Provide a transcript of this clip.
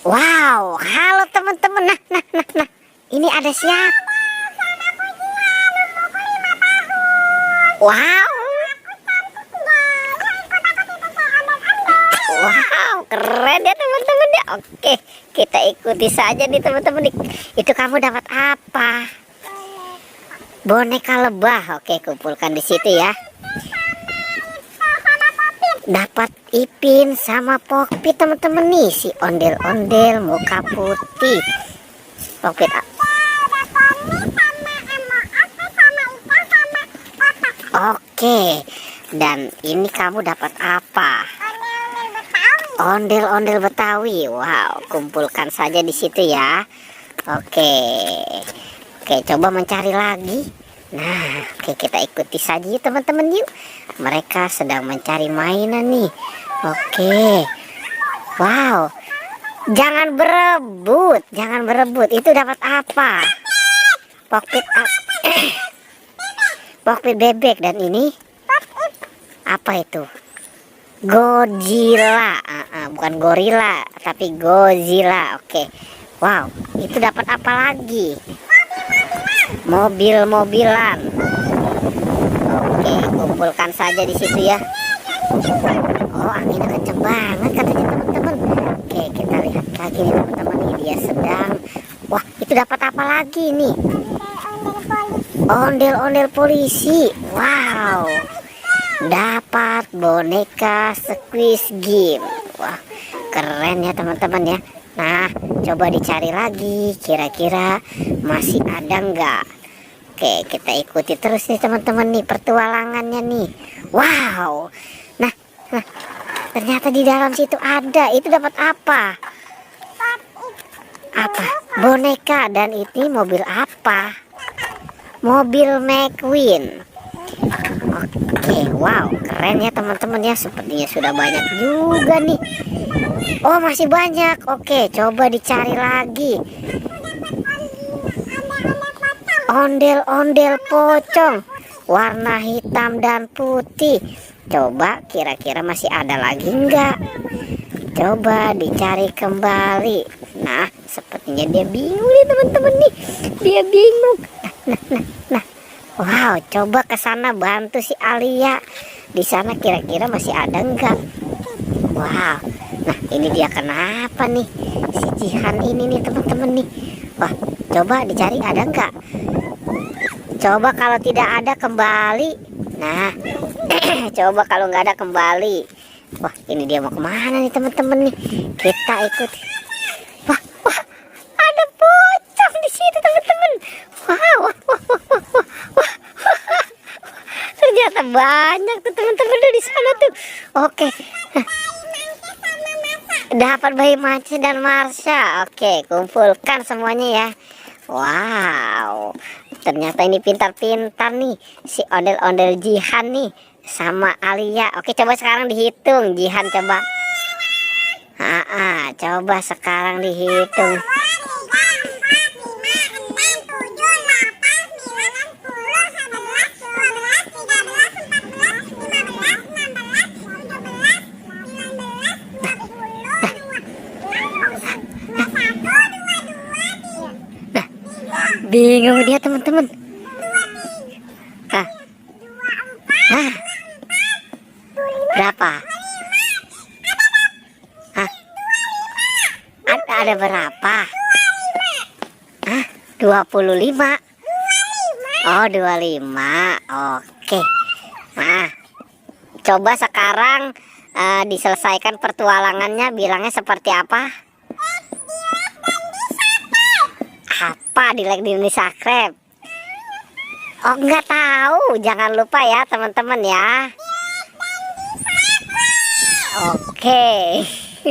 Wow, halo teman-teman. Nah. Ini ada siapa? Wow. Wow, keren ya teman-teman ya. Oke, kita ikuti saja nih teman-teman. Itu kamu dapat apa? Boneka lebah. Oke, kumpulkan di situ ya. Dapat Ipin sama Pokpit teman-teman nih, si ondel-ondel muka putih. Pokpit. Oke, dan ini kamu dapat apa? Ondel-ondel Betawi. Wow, kumpulkan saja di situ ya. Oke, coba mencari lagi. Nah, oke, kita ikuti saja yuk teman-teman yuk. Mereka sedang mencari mainan nih. Oke. Wow. Jangan berebut. Itu dapat apa? Pokpit bebek. Dan ini apa itu? Godzilla. Bukan gorila, tapi Godzilla. Oke. Wow, itu dapat apa lagi? Mobil-mobilan. Oke, kumpulkan saja di situ ya. Oh, anginnya kenceng banget katanya teman-teman. Oke, kita lihat lagi nih teman-teman. Ini dia sedang. Wah, itu dapat apa lagi nih? Ondel-ondel polisi. Wow. Dapat boneka Squid Game. Wah, keren ya teman-teman ya. Nah, coba dicari lagi, kira-kira masih ada enggak? Oke, kita ikuti terus nih teman-teman nih pertualangannya nih. Wow. Nah, ternyata di dalam situ ada. Itu dapat apa? Apa? Boneka. Dan ini mobil apa? Mobil McQueen. Oke, wow, keren ya teman-teman ya. Sepertinya sudah banyak juga nih. Oh, masih banyak. Oke, coba dicari lagi. Ondel-ondel pocong warna hitam dan putih. Coba kira-kira masih ada lagi enggak? Coba dicari kembali. Nah, sepertinya dia bingung nih teman-teman nih. Dia bingung. Nah. Wow, coba ke sana bantu si Alia. Di sana kira-kira masih ada enggak? Wow. Nah, ini dia kenapa nih? Si Jihan ini nih teman-teman nih. Wah, coba dicari ada enggak? Coba kalau tidak ada kembali. Nah, coba kalau nggak ada kembali. Wah, ini dia mau kemana nih teman-teman nih? Kita ikut. Wah, ada pocong di situ teman-teman. Wow. Ternyata banyak tuh teman-teman di sana tuh. Oke. Dapat bayi Maci dan Marsha. Oke, kumpulkan semuanya ya. Wow. Ternyata ini pintar-pintar nih si ondel-ondel Jihan nih sama Alia. Oke, coba sekarang dihitung Jihan, coba. Coba sekarang dihitung. Bingung dia teman-teman. Berapa? Ada berapa? 25. Oh, 25. Oke. Nah, coba sekarang diselesaikan pertualangannya, bilangnya seperti apa? Apa di like, di subscribe? Oh, nggak tahu. Jangan lupa ya teman-teman ya. Oke.